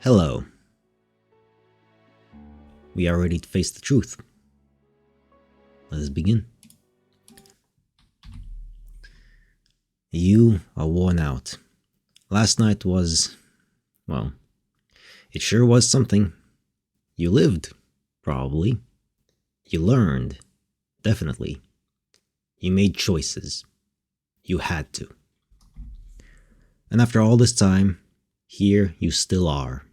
Hello. We are ready to face the truth. Let us begin. You are worn out. Last night was, well, it sure was something. You lived, probably. You learned, definitely. You made choices. You had to. And after all this time, here you still are.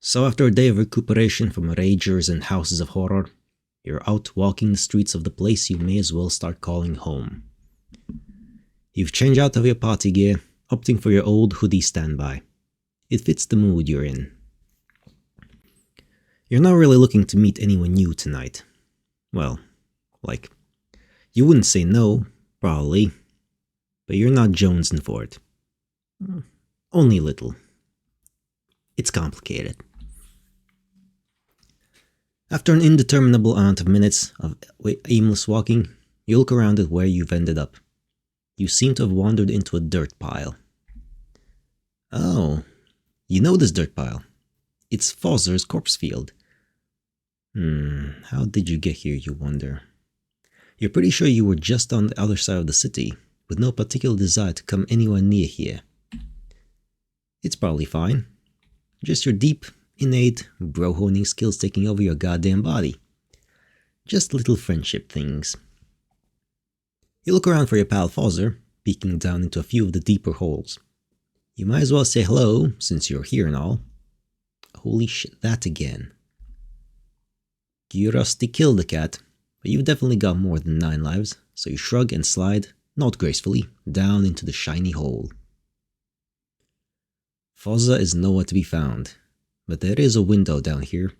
So after a day of recuperation from ragers and houses of horror, you're out walking the streets of the place you may as well start calling home. You've changed out of your party gear, opting for your old hoodie standby. It fits the mood you're in. You're not really looking to meet anyone new tonight. Well, you wouldn't say no, probably, but you're not jonesing for it. Only a little. It's complicated. After an indeterminable amount of minutes of aimless walking, you look around at where you've ended up. You seem to have wandered into a dirt pile. Oh, you know this dirt pile. It's Fozzer's corpse field. How did you get here, you wonder? You're pretty sure you were just on the other side of the city, with no particular desire to come anywhere near here. It's probably fine. Just your deep, innate, bro-honing skills taking over your goddamn body. Just little friendship things. You look around for your pal Fozzer, peeking down into a few of the deeper holes. You might as well say hello, since you're here and all. Holy shit, that again. Curiosity killed the cat, but you've definitely got more than 9 lives, so you shrug and slide, not gracefully, down into the shiny hole. Fozza is nowhere to be found, but there is a window down here.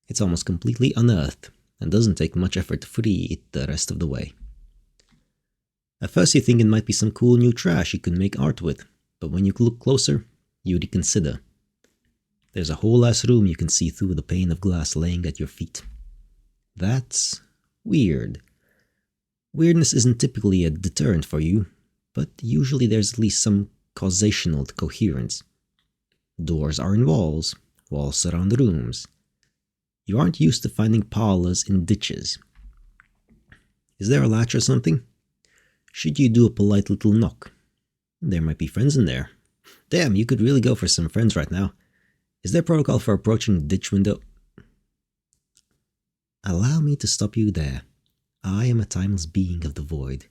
It's almost completely unearthed, and doesn't take much effort to free it the rest of the way. At first you think it might be some cool new trash you can make art with, but when you look closer, you reconsider. There's a whole ass room you can see through the pane of glass laying at your feet. That's weird. Weirdness isn't typically a deterrent for you, but usually there's at least some causational coherence. Doors are in walls, walls surround rooms. You aren't used to finding parlors in ditches. Is there a latch or something? Should you do a polite little knock? There might be friends in there. Damn, you could really go for some friends right now. Is there protocol for approaching the ditch window? Allow me to stop you there. I am a timeless being of the void,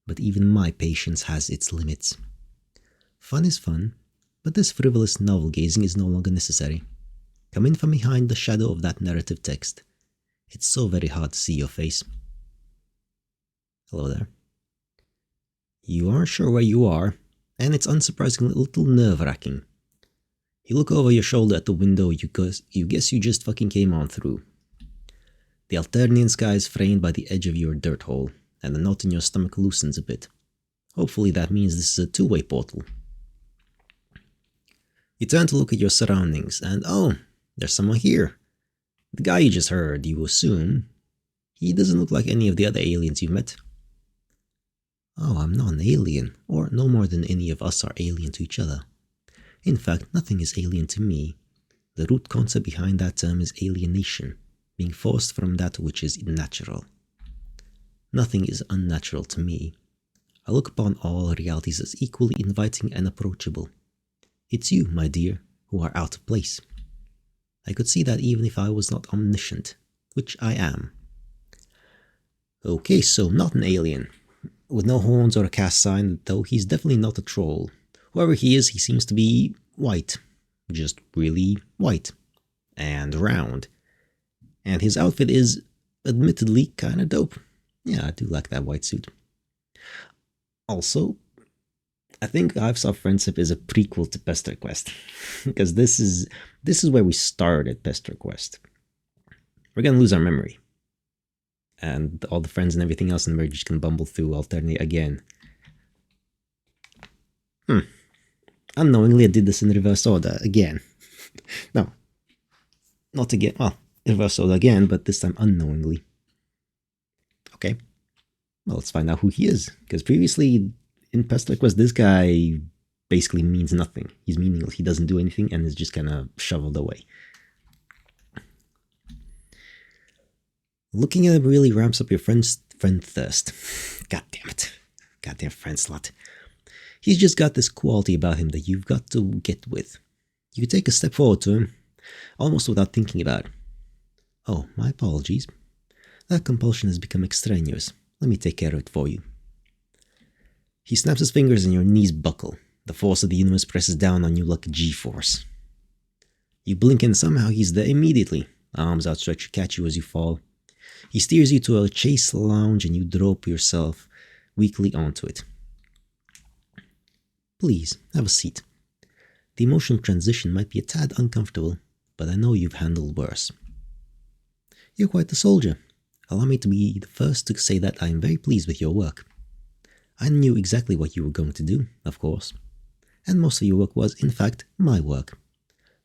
but even my patience has its limits. Fun is fun, but this frivolous novel-gazing is no longer necessary. Come in from behind the shadow of that narrative text. It's so very hard to see your face. Hello there. You aren't sure where you are, and it's unsurprisingly a little nerve-wracking. You look over your shoulder at the window you guess you just fucking came on through. The Alternian sky is framed by the edge of your dirt hole, and the knot in your stomach loosens a bit. Hopefully that means this is a two-way portal. You turn to look at your surroundings, and oh, there's someone here. The guy you just heard, you assume. He doesn't look like any of the other aliens you've met. Oh, I'm not an alien, or no more than any of us are alien to each other. In fact, nothing is alien to me. The root concept behind that term is alienation, being forced from that which is natural. Nothing is unnatural to me. I look upon all realities as equally inviting and approachable. It's you, my dear, who are out of place. I could see that even if I was not omniscient, which I am. Okay, so not an alien. With no horns or a cast sign, though he's definitely not a troll. Whoever he is, he seems to be white. Just really white. And round. And his outfit is, admittedly, kinda dope. Yeah, I do like that white suit. Also, I think Hiveswap Friendsim is a prequel to Pesterquest. Because this is where we started Pesterquest. We're gonna lose our memory. And all the friends and everything else in the merge can bumble through Alternia again. Unknowingly I did this in reverse order again. No. Not again. Well, reverse order again, but this time unknowingly. Okay. Well, let's find out who he is. Because previously in Pesterquest, this guy basically means nothing. He's meaningless. He doesn't do anything and is just kind of shoveled away. Looking at him really ramps up your friend thirst. God damn it. Goddamn friend slut. He's just got this quality about him that you've got to get with. You take a step forward to him, almost without thinking about it. Oh, my apologies. That compulsion has become extraneous. Let me take care of it for you. He snaps his fingers and your knees buckle. The force of the universe presses down on you like a G-force. You blink and somehow he's there immediately, arms outstretched to catch you as you fall. He steers you to a chaise lounge and you drop yourself weakly onto it. Please, have a seat. The emotional transition might be a tad uncomfortable, but I know you've handled worse. You're quite the soldier. Allow me to be the first to say that I am very pleased with your work. I knew exactly what you were going to do, of course. And most of your work was, in fact, my work.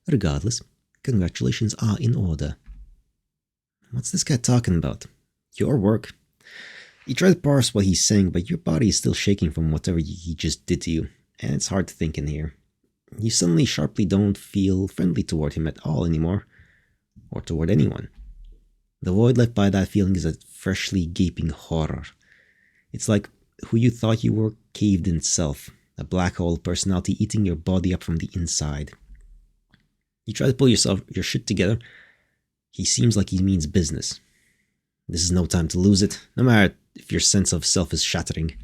Regardless, congratulations are in order. What's this guy talking about? Your work? You try to parse what he's saying, but your body is still shaking from whatever he just did to you, and it's hard to think in here. You suddenly sharply don't feel friendly toward him at all anymore, or toward anyone. The void left by that feeling is a freshly gaping horror. It's like who you thought you were caved in self, a black hole personality eating your body up from the inside. You try to pull your shit together. He seems like he means business. This is no time to lose it, no matter if your sense of self is shattering.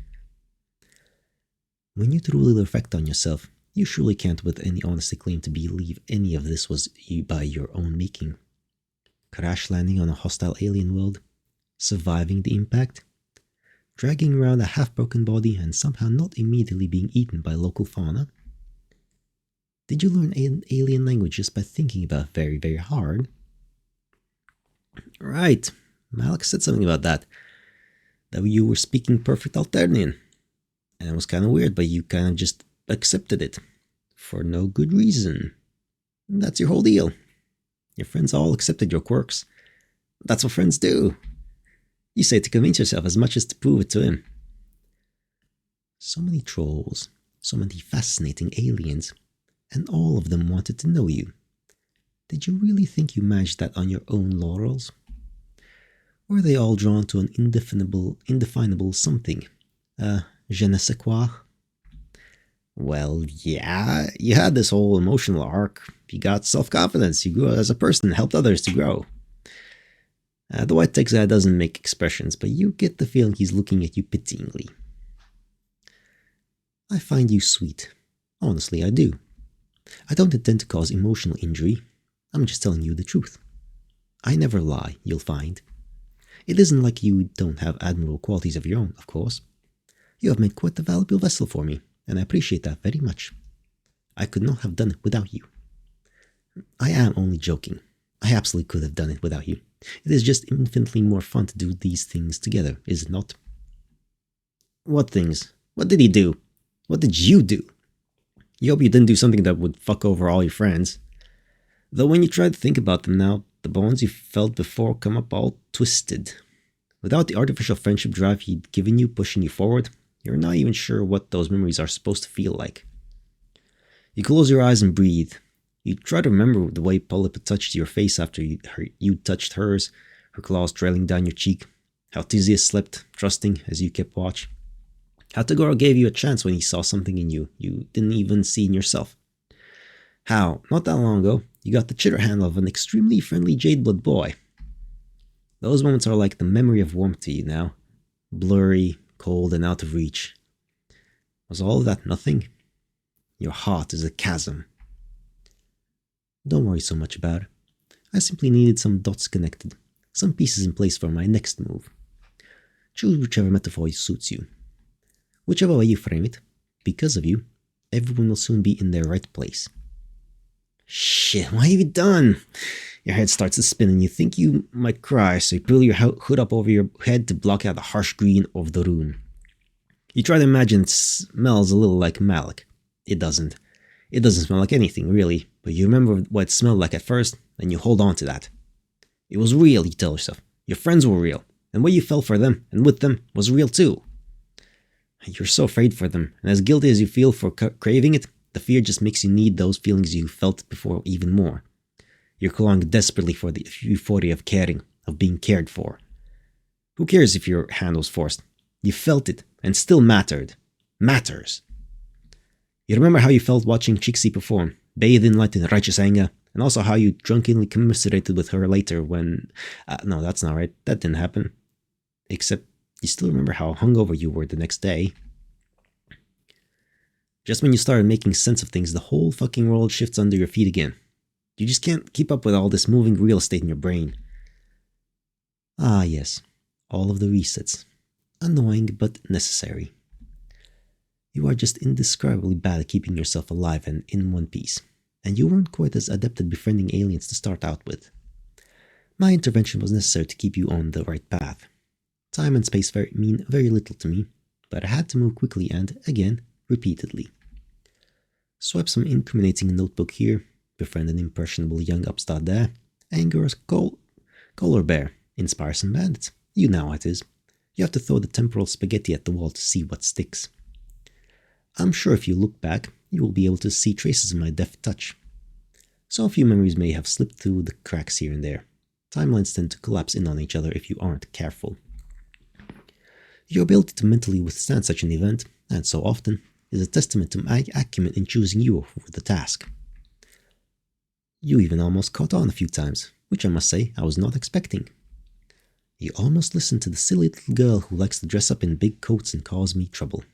When you truly reflect on yourself, you surely can't with any honesty claim to believe any of this was by your own making. Crash landing on a hostile alien world, surviving the impact, dragging around a half-broken body and somehow not immediately being eaten by local fauna. Did you learn an alien language just by thinking about it very, very hard? Right, Malik said something about that you were speaking perfect Alternian. And it was kind of weird, but you kind of just accepted it. For no good reason. And that's your whole deal. Your friends all accepted your quirks. That's what friends do. You say it to convince yourself as much as to prove it to him. So many trolls, so many fascinating aliens, and all of them wanted to know you. Did you really think you managed that on your own laurels? Or were they all drawn to an indefinable something? Je ne sais quoi? Well, yeah, you had this whole emotional arc. You got self-confidence, you grew as a person, helped others to grow. The white text guy doesn't make expressions, but you get the feeling he's looking at you pityingly. I find you sweet. Honestly, I do. I don't intend to cause emotional injury. I'm just telling you the truth. I never lie, you'll find. It isn't like you don't have admirable qualities of your own, of course. You have made quite a valuable vessel for me, and I appreciate that very much. I could not have done it without you. I am only joking. I absolutely could have done it without you. It is just infinitely more fun to do these things together, is it not? What things? What did he do? What did you do? You hope you didn't do something that would fuck over all your friends. Though when you try to think about them now, the bonds you felt before come up all twisted. Without the artificial friendship drive he'd given you pushing you forward, you're not even sure what those memories are supposed to feel like. You close your eyes and breathe. You try to remember the way Polypa touched your face after you touched hers, her claws trailing down your cheek, how Theseus slept, trusting as you kept watch, how Tagoro gave you a chance when he saw something in you didn't even see in yourself. How, not that long ago, you got the chitter handle of an extremely friendly Jadeblood boy. Those moments are like the memory of warmth to you now, blurry, cold, and out of reach. Was all of that nothing? Your heart is a chasm. Don't worry so much about it. I simply needed some dots connected, some pieces in place for my next move. Choose whichever metaphor suits you. Whichever way you frame it, because of you, everyone will soon be in their right place. Shit, what have you done? Your head starts to spin and you think you might cry, so you pull your hood up over your head to block out the harsh green of the room. You try to imagine it smells a little like Malik. It doesn't. It doesn't smell like anything, really, but you remember what it smelled like at first, and you hold on to that. It was real, you tell yourself. Your friends were real, and what you felt for them and with them was real too. You're so afraid for them, and as guilty as you feel for craving it, the fear just makes you need those feelings you felt before even more. You're clawing desperately for the euphoria of caring, of being cared for. Who cares if your hand was forced? You felt it, and still mattered. Matters. You remember how you felt watching Chixie perform, bathed in light and righteous anger, and also how you drunkenly commiserated with her later when... no, that's not right. That didn't happen. Except you still remember how hungover you were the next day. Just when you started making sense of things, the whole fucking world shifts under your feet again. You just can't keep up with all this moving real estate in your brain. Ah, yes. All of the resets. Annoying, but necessary. You are just indescribably bad at keeping yourself alive and in one piece, and you weren't quite as adept at befriending aliens to start out with. My intervention was necessary to keep you on the right path. Time and space mean very little to me, but I had to move quickly and, again, repeatedly. Swipe some incriminating notebook here, befriend an impressionable young upstart there, anger a collar bear, inspire some bandits. You know how it is. You have to throw the temporal spaghetti at the wall to see what sticks. I'm sure if you look back, you will be able to see traces of my deft touch. So a few memories may have slipped through the cracks here and there. Timelines tend to collapse in on each other if you aren't careful. Your ability to mentally withstand such an event, and so often, is a testament to my acumen in choosing you for the task. You even almost caught on a few times, which I must say I was not expecting. You almost listened to the silly little girl who likes to dress up in big coats and cause me trouble.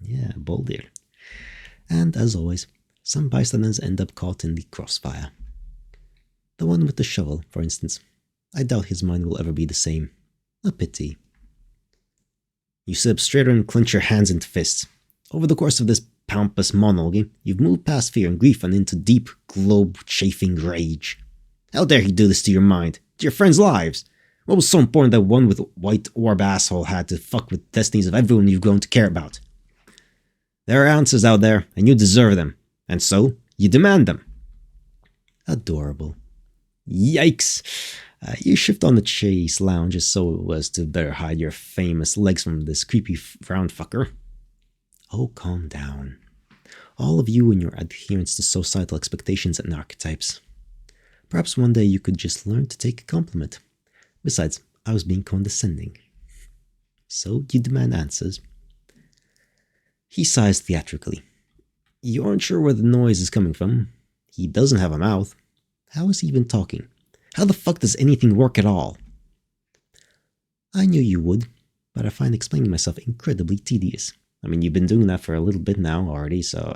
Yeah, bold here. And as always, some bystanders end up caught in the crossfire. The one with the shovel, for instance. I doubt his mind will ever be the same. A pity. You sit up straighter and clench your hands into fists. Over the course of this pompous monologue, you've moved past fear and grief and into deep, globe-chafing rage. How dare he do this to your mind, to your friends' lives? What was so important that one with a white orb asshole had to fuck with the destinies of everyone you've grown to care about? There are answers out there, and you deserve them, and so you demand them. Adorable. Yikes! You shift on the chaise lounge so as to better hide your famous legs from this creepy round fucker. Oh, calm down. All of you and your adherence to societal expectations and archetypes. Perhaps one day you could just learn to take a compliment. Besides, I was being condescending. So you demand answers. He sighs theatrically. You aren't sure where the noise is coming from. He doesn't have a mouth. How is he even talking? How the fuck does anything work at all? I knew you would, but I find explaining myself incredibly tedious. I mean, you've been doing that for a little bit now already, so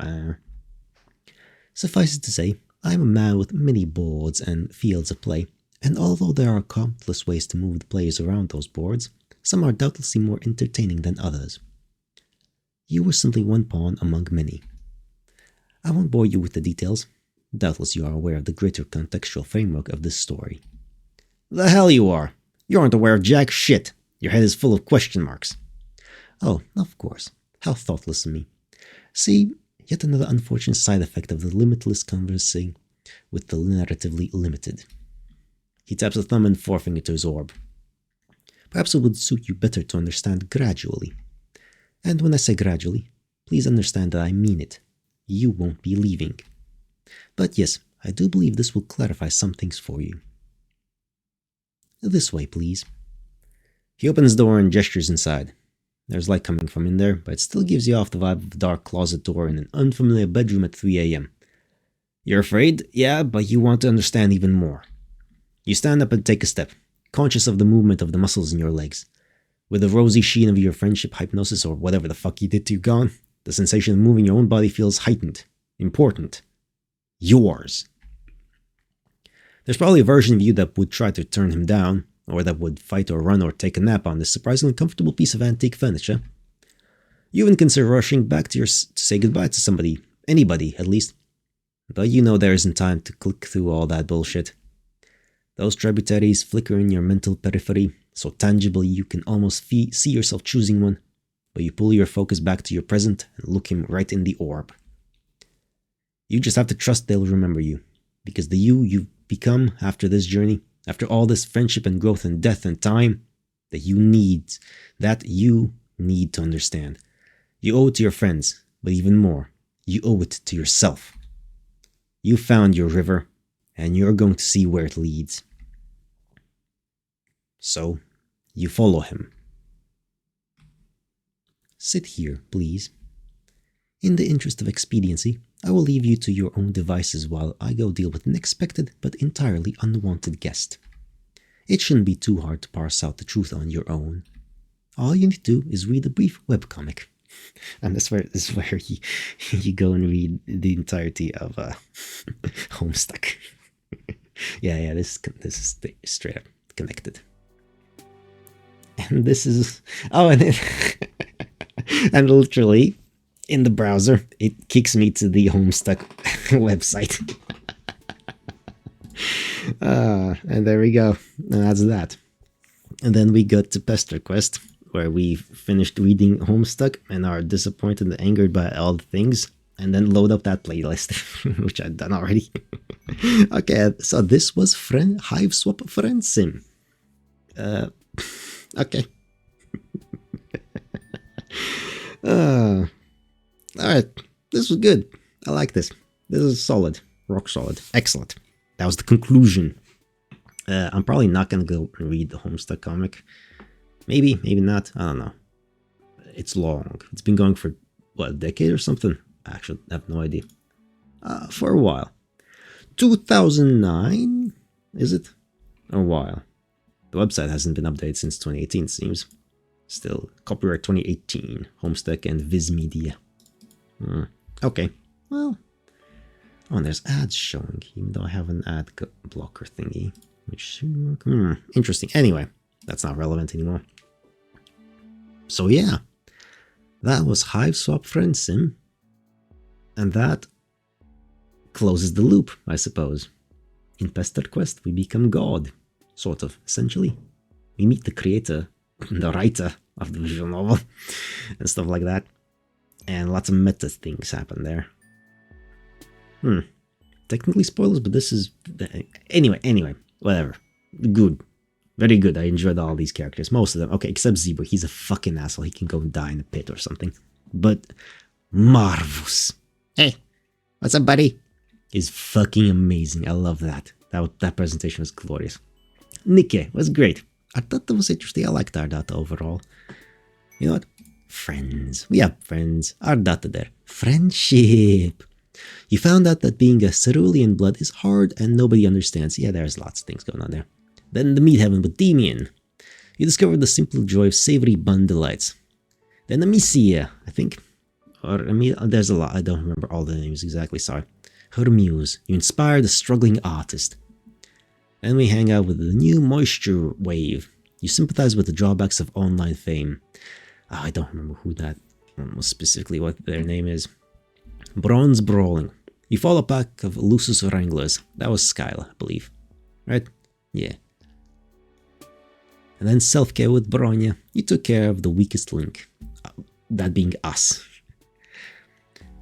Suffice it to say, I am a man with many boards and fields of play, and although there are countless ways to move the players around those boards, some are doubtlessly more entertaining than others. You were simply one pawn among many. I won't bore you with the details. Doubtless you are aware of the greater contextual framework of this story. The hell you are! You aren't aware of jack shit! Your head is full of question marks. Oh, of course. How thoughtless of me. See, yet another unfortunate side effect of the limitless conversing with the narratively limited. He taps a thumb and forefinger to his orb. Perhaps it would suit you better to understand gradually. And when I say gradually, please understand that I mean it. You won't be leaving. But yes, I do believe this will clarify some things for you. This way, please. He opens the door and gestures inside. There's light coming from in there, but it still gives you off the vibe of a dark closet door in an unfamiliar bedroom at 3 a.m. You're afraid? Yeah, but you want to understand even more. You stand up and take a step, conscious of the movement of the muscles in your legs. With the rosy sheen of your friendship hypnosis or whatever the fuck you did to you gone, the sensation of moving your own body feels heightened, important. Yours. There's probably a version of you that would try to turn him down, or that would fight or run or take a nap on this surprisingly comfortable piece of antique furniture. You even consider rushing back to say goodbye to somebody, anybody at least. But you know there isn't time to click through all that bullshit. Those tributaries flicker in your mental periphery, so tangibly you can almost see yourself choosing one, but you pull your focus back to your present and look him right in the orb. You just have to trust they'll remember you, because the you you've become after this journey, after all this friendship and growth and death and time, that you need to understand. You owe it to your friends, but even more, you owe it to yourself. You found your river, and you're going to see where it leads. So, you follow him. Sit here, please. In the interest of expediency, I will leave you to your own devices while I go deal with an expected but entirely unwanted guest. It shouldn't be too hard to parse out the truth on your own. All you need to do is read a brief webcomic. And this is where you go and read the entirety of Homestuck. yeah, this is straight up connected. And this is... Oh, and then... and literally, in the browser, it kicks me to the Homestuck website. And there we go. And that's that. And then we got to Pesterquest, where we finished reading Homestuck and are disappointed and angered by all the things, and then load up that playlist, which I've done already. Okay, so this was Hiveswap Friendsim. Okay. Alright, this was good. I like this. This is solid. Rock solid. Excellent. That was the conclusion. I'm probably not going to go and read the Homestuck comic. Maybe, maybe not. I don't know. It's long. It's been going for, what, a decade or something? Actually, I have no idea. For a while. 2009? Is it? A while. The website hasn't been updated since 2018, it seems. Still, copyright 2018. Homestuck and Viz Media. Okay. Well. Oh, and there's ads showing, even though I have an ad blocker thingy. Which should work. Interesting. Anyway, that's not relevant anymore. So yeah, that was Hiveswap Friendsim, and that closes the loop, I suppose. In Pesterquest, we become God, sort of, essentially. We meet the creator, the writer of the visual novel, and stuff like that, and lots of meta things happen there. Technically spoilers, but this is... Anyway, whatever. Good. Very good. I enjoyed all these characters. Most of them. Okay, except Zebra. He's a fucking asshole. He can go and die in a pit or something. But Marvus. Hey, what's up, buddy? Is fucking amazing. I love that. That presentation was glorious. Nikke was great. Ardata was interesting. I liked Ardata overall. You know what? Friends. We have friends. Ardata there. Friendship. You found out that being a cerulean blood is hard and nobody understands. Yeah, there's lots of things going on there. Then the meat heaven with Demian. You discovered the simple joy of savory bun delights. Then Amicia, I think. Or there's a lot. I don't remember all the names exactly, sorry. Her muse. You inspired a struggling artist. Then we hang out with the new moisture wave. You sympathize with the drawbacks of online fame. I don't remember who that was specifically, what their name is. Bronze Brawling. You follow a pack of Lusus Wranglers. That was Skyla, I believe. Right? Yeah. And then self-care with Bronya. You took care of the weakest link. That being us.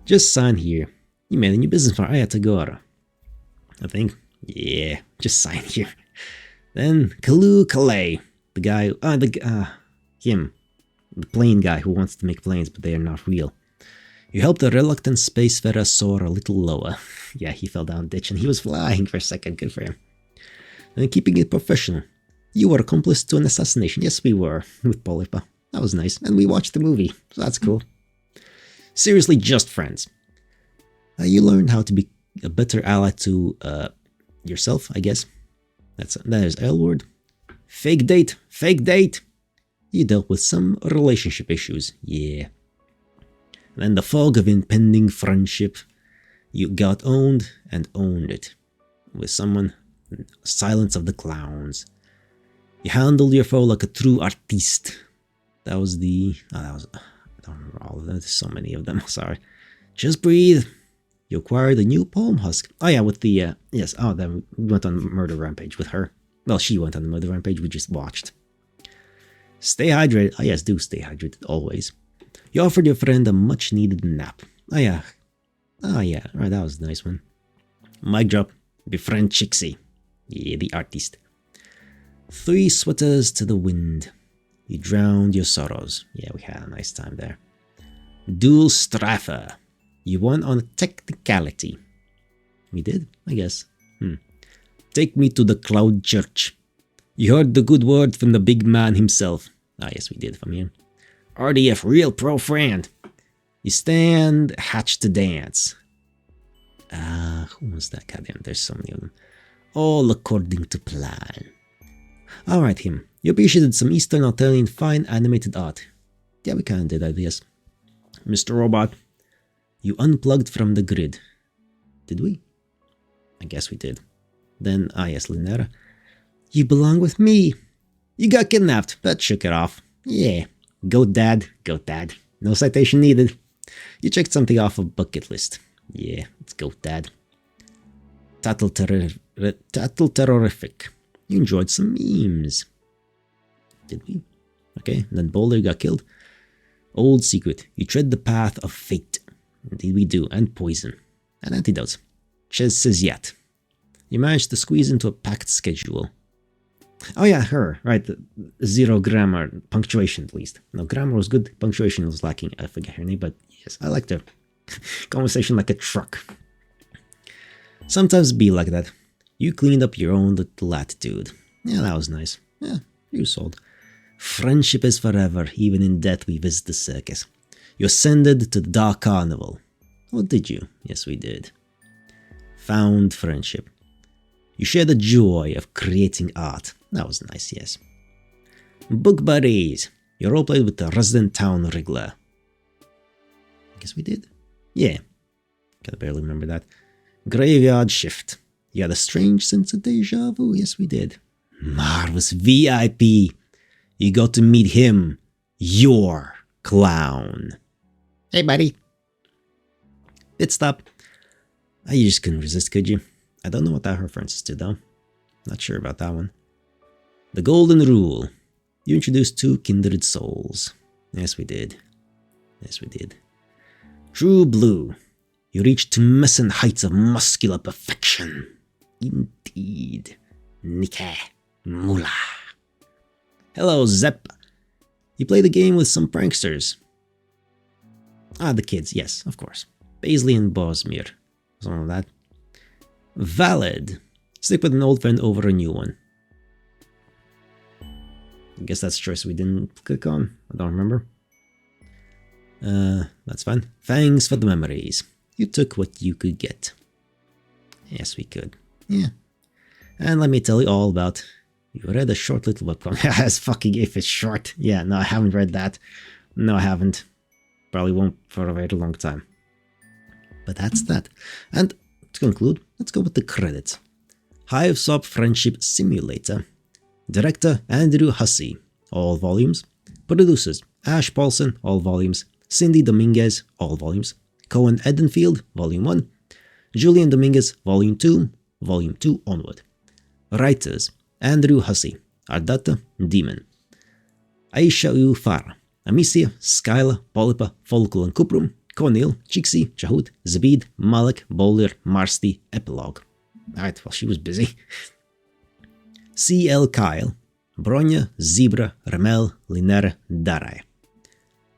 Just sign here. You made a new business for Ayatagora. I think. Yeah, just sign here. Then Kalu Kalei. The guy, him. The plane guy who wants to make planes, but they are not real. You helped the reluctant spacefarer soar a little lower. Yeah, he fell down a ditch and he was flying for a second. Good for him. And keeping it professional. You were accomplice to an assassination. Yes, we were. With Polypa. That was nice. And we watched the movie. So that's cool. Seriously, just friends. You learned how to be a better ally to yourself, I guess. That is L word. Fake date. Fake date. You dealt with some relationship issues. Yeah. And then the fog of impending friendship. You got owned and owned it. With someone. Silence of the clowns. You handled your foe like a true artiste. That was the... I don't remember all of them. There's so many of them. Sorry. Just breathe. You acquired a new palm husk. Oh yeah, with the... yes, then we went on a murder rampage with her. Well, she went on the murder rampage. We just watched. Stay hydrated. Oh yes, do stay hydrated always. You offered your friend a much-needed nap. Oh yeah. Alright, that was a nice one. Mic drop. Befriend Chixie. Yeah, the artist. 3 sweaters to the wind. You drowned your sorrows. Yeah, we had a nice time there. Dual Straffer. You won on a technicality. We did, I guess. Take me to the Cloud Church. You heard the good word from the big man himself. Ah, yes, we did from here. RDF, real pro friend. You stand, hatch to dance. Who was that? Goddamn, there's so many of them. All according to plan. Alright, him. You appreciated some Eastern Alternian fine animated art. Yeah, we kinda did, I guess. Mr. Robot, you unplugged from the grid. Did we? I guess we did. Then, yes, Linera. You belong with me. You got kidnapped, but shook it off. Yeah. Goat dad, goat dad. No citation needed. You checked something off a bucket list. Yeah, it's goat dad. Tattle terrorific. You enjoyed some memes. Did we? Okay, and then Boulder got killed. Old secret. You tread the path of fate. Indeed we do. And poison. And antidotes. Ches says yet. You managed to squeeze into a packed schedule. Oh yeah, her. Right. 0 grammar. Punctuation at least. No, grammar was good. Punctuation was lacking. I forget her name, but yes, I liked her. Conversation like a truck. Sometimes be like that. You cleaned up your own little attitude. Yeah, that was nice. Yeah, you sold. Friendship is forever. Even in death we visit the circus. You ascended to the Dark Carnival. Oh, did you? Yes, we did. Found friendship. You share the joy of creating art. That was nice, yes. Book buddies. You roleplayed with the resident town wriggler. I guess we did. Yeah. Can barely remember that. Graveyard shift. You had a strange sense of deja vu. Yes, we did. Marvelous VIP. You got to meet him. Your clown. Hey, buddy. Pit stop. You just couldn't resist, could you? I don't know what that references to, though. Not sure about that one. The Golden Rule. You introduced 2 kindred souls. Yes, we did. Yes, we did. True Blue. You reached tumescent heights of muscular perfection. Indeed. Nika. Mula. Hello, Zep. You play the game with some pranksters. The kids, yes, of course. Paisley and Bosmir. Something like that. Valid. Stick with an old friend over a new one. I guess that's a choice we didn't click on. I don't remember. That's fine. Thanks for the memories. You took what you could get. Yes, we could. Yeah. And let me tell you all about... You read a short little webcomic. As fucking if it's short. Yeah, no, I haven't read that. No, I haven't. Probably won't for a very long time. But that's that. And to conclude, let's go with the credits. Hiveswap Friendship Simulator. Director Andrew Hussey, all volumes. Producers Ash Paulson, all volumes. Cindy Dominguez, all volumes. Cohen Edenfield, Volume 1. Julian Dominguez, Volume 2, Volume 2 onward. Writers Andrew Hussey, Ardata, Demon. Aisha U. Farah, Amicia, Skyla, Polypa, Folkul and Kuprum, Cornel, Chixie, Chahut, Zabid, Malek, Bowler, Marsti, Epilogue. Alright, well, she was busy. C.L. Kyle, Bronya, Zebra, Ramel, Linera, Darai.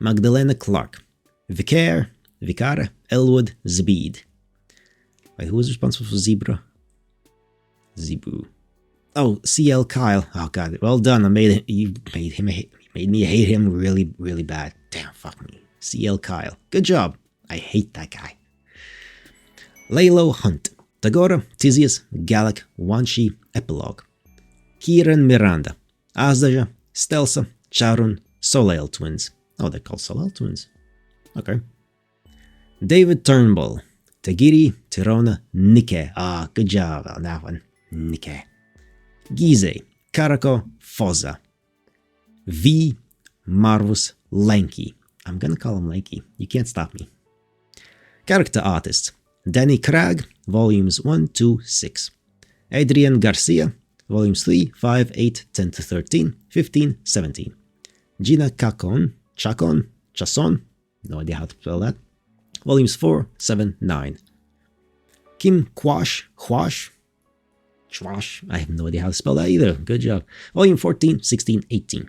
Magdalena Clark, Vicar, Elwood, Zabid. Wait, who was responsible for Zebra? Zebu. Oh, C.L. Kyle. Oh god, well done. You made me hate him really, really bad. Damn, fuck me. C.L. Kyle. Good job. I hate that guy. Laylo Hunt. Tagora, Tizius, Galak, Wanshi, Epilogue. Kieran Miranda. Azdaja, Stelsa, Charun, Soleil Twins. Oh, they're called Soleil Twins. Okay. David Turnbull. Tagiri, Tirona, Nike. Good job on that one. Nike. Gize, Karako, Foza. V. Marvus, Lanky. I'm gonna call him Lanky. You can't stop me. Character artists. Danny Cragg, Volumes 1, 2, 6. Adrian Garcia, Volumes 3, 5, 8, 10 to 13, 15, 17. Gina Chacon, no idea how to spell that. Volumes 4, 7, 9. Kim Quash, I have no idea how to spell that either. Good job. Volume 14, 16, 18.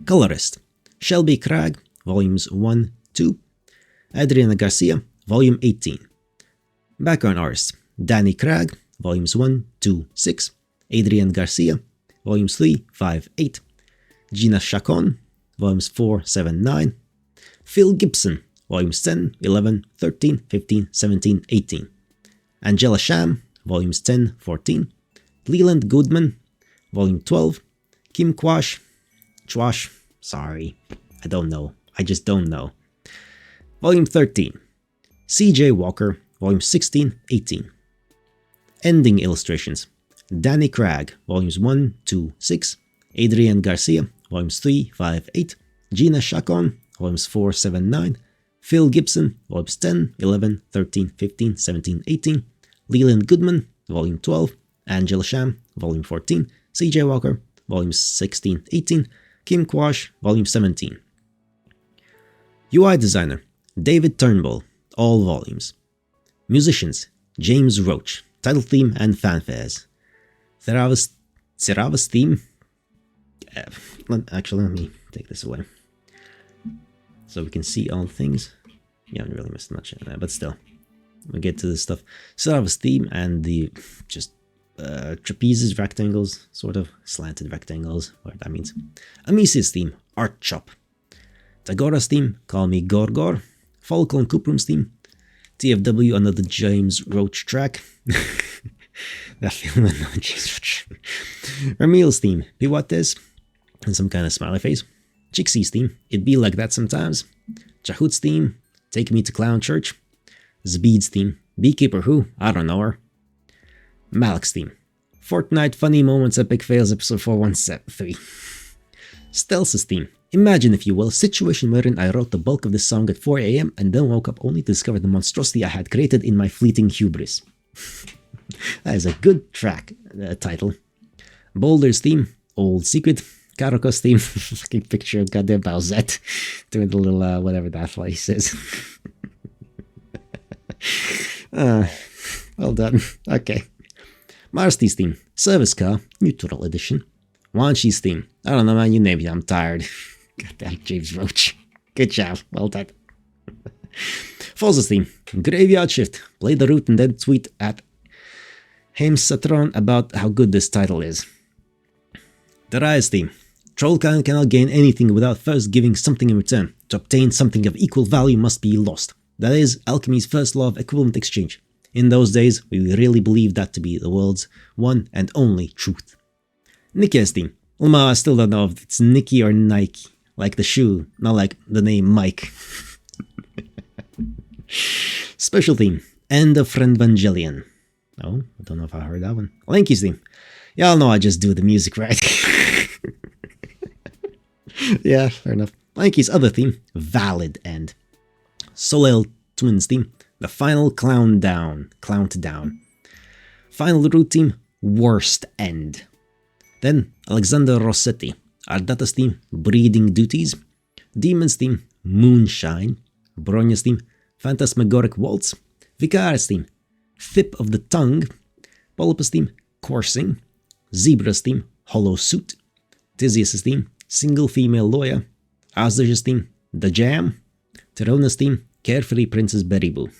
Colorist, Shelby Cragg, Volumes 1, 2. Adriana Garcia, Volume 18. Background Artist, Danny Cragg, Volumes 1, 2, 6. Adrian Garcia, Volumes 3, 5, 8. Gina Chacon, Volumes 4, 7, 9. Phil Gibson, Volumes 10, 11, 13, 15, 17, 18. Angela Sham, Volumes 10, 14. Leland Goodman, Volume 12. Kim Chwash, sorry, I don't know, I just don't know. Volume 13. CJ Walker, Volume 16, 18. Ending Illustrations, Danny Cragg, Volumes 1, 2, 6. Adrian Garcia, Volumes 3, 5, 8. Gina Chacon, Volumes 4, 7, 9. Phil Gibson, Volumes 10, 11, 13, 15, 17, 18. Leland Goodman, Volume 12. Angela Sham, Volume 14. CJ Walker, Volumes 16, 18. Kim Chwash, Volume 17. UI Designer, David Turnbull, all volumes. Musicians, James Roach, title theme and fanfares. Serava's theme. Actually, let me take this away so we can see all things. You haven't really missed much in there, but still, we'll get to this stuff. Serava's theme and the just trapezes, rectangles, sort of slanted rectangles, whatever that means. Amicia's theme, Art Chop. Tagora's theme, Call Me Gorgor. Falcon Cuprum's theme, TFW, another James Roach track. That film, another James Roach. Ramil's theme, Piwates, and some kind of smiley face. Chixie's theme, It Be Like That Sometimes. Chahut's theme, Take Me to Clown Church. Zbeed's theme, Beekeeper Who, I don't know her. Malik's theme, Fortnite Funny Moments Epic Fails Episode 4173. Stealth's theme, imagine, if you will, a situation wherein I wrote the bulk of this song at 4 AM and then woke up only to discover the monstrosity I had created in my fleeting hubris. That is a good track title. Boulder's theme, Old Secret. Karoko's theme, fucking picture of goddamn Bowsette doing the little whatever that place is. Well done. Okay. Marsty's theme, Service Car, Neutral Edition. Wanshi's theme, I don't know, man, you named it, I'm tired. Goddamn James Roach. Good job, well done. Fozz's theme, Graveyard Shift. Play the root and then tweet at Heimsatron about how good this title is. Darius theme, Trollkind cannot gain anything without first giving something in return. To obtain something of equal value must be lost. That is alchemy's first law of equivalent exchange. In those days, we really believed that to be the world's one and only truth. Nikki's theme, I still don't know if it's Nikki or Nike. Like the shoe, not like the name Mike. Special theme, End of Friendvangelion. Oh, I don't know if I heard that one. Lanky's theme. Y'all know I just do the music right. Yeah, fair enough. Lanky's other theme, Valid End. Soleil Twins theme, The Final Countdown. Final Root theme, Worst End. Then Alexander Rossetti, Ardata's theme, Breeding Duties. Demon's theme, Moonshine. Bronya's theme, Phantasmagoric Waltz. Vicar's theme, Thip of the Tongue. Polypus theme, Coursing. Zebra's theme, Hollow Suit. Theseus' theme, Single Female Lawyer. Asdage's theme, The Jam. Terona's theme, Carefree Princess Berry-Boo.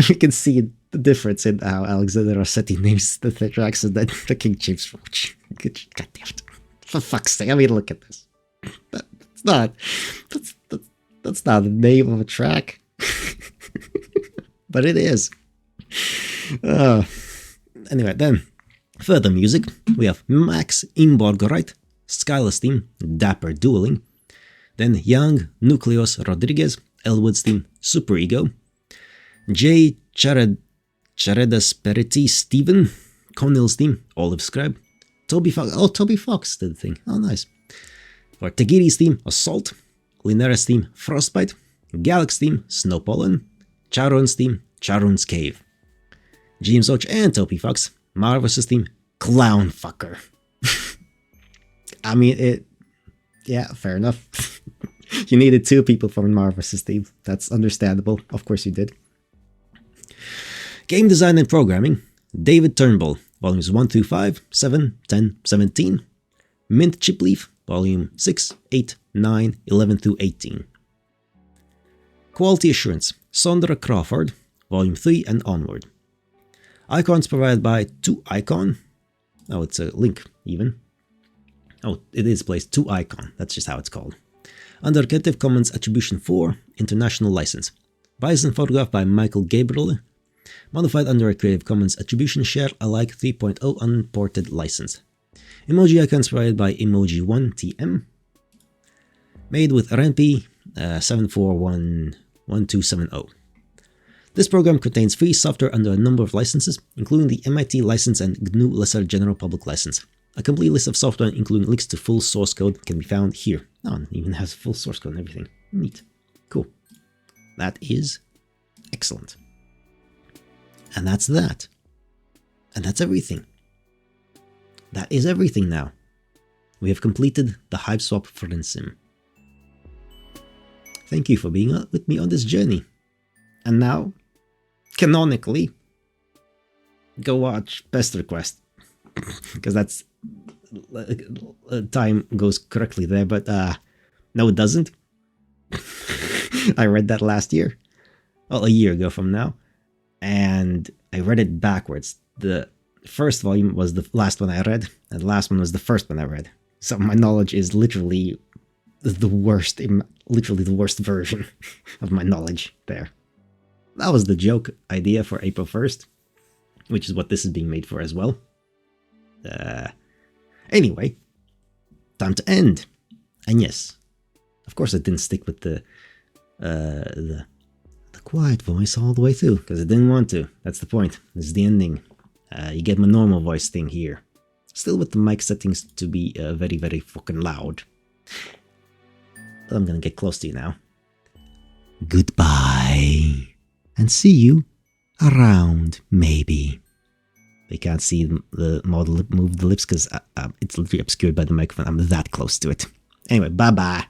We can see the difference in how Alexander Rossetti names the tracks and then the King James Roach. God damn it. For fuck's sake, I mean, look at this. That's not the name of a track. But it is. Anyway, then, further music, we have Max Imborgorite, Skyla's theme, Dapper Dueling. Then Young Nucleus Rodriguez, Elwood's theme, Super Ego. J. Charedasperity Steven, Conill's theme, Olive Scribe. Toby Fox did the thing. Oh, nice. For Tagiri's theme, Assault. Linera's theme, Frostbite. Galax's theme, Snow Pollen. Charon's theme, Charon's Cave. James Och and Toby Fox, Marvelous' theme, Clown Fucker. I mean, yeah, fair enough. You needed two people for Marvelous' theme. That's understandable. Of course you did. Game Design and Programming, David Turnbull, Volumes 1 through 5, 7, 10, 17. Mint Chipleaf, Volume 6, 8, 9, 11 through 18. Quality Assurance, Sondra Crawford, Volume 3 and onward. Icons provided by 2icon. Oh, it's a link, even. Oh, it is placed 2icon, that's just how it's called. Under Creative Commons Attribution 4, International License. Bison photograph by Michael Gabriel. Modified under a Creative Commons Attribution Share Alike 3.0 Unported License. Emoji icons provided by Emoji1TM. Made with Renpi 7411270. This program contains free software under a number of licenses, including the MIT license and GNU Lesser General Public License. A complete list of software, including links to full source code, can be found here. Oh, it even has full source code and everything. Neat. Cool. That is excellent. And that's that. And that's everything. That is everything now. We have completed the Hiveswap Friendsim. Thank you for being with me on this journey. And now, canonically, go watch Pesterquest. Because that's... time goes correctly there, but no it doesn't. I read that last year. Well, a year ago from now. And I read it backwards. The first volume was the last one I read, and the last one was the first one I read. So my knowledge is literally the worst, literally the worst version of my knowledge there. That was the joke idea for April 1st, which is what this is being made for as well. Anyway, time to end. And yes, of course I didn't stick with the quiet voice all the way through, because I didn't want to. That's the point. This is the ending. You get my normal voice thing here. Still with the mic settings to be very, very fucking loud. But I'm gonna get close to you now. Goodbye. And see you around, maybe. They can't see the model move the lips because it's literally obscured by the microphone. I'm that close to it. Anyway, bye-bye.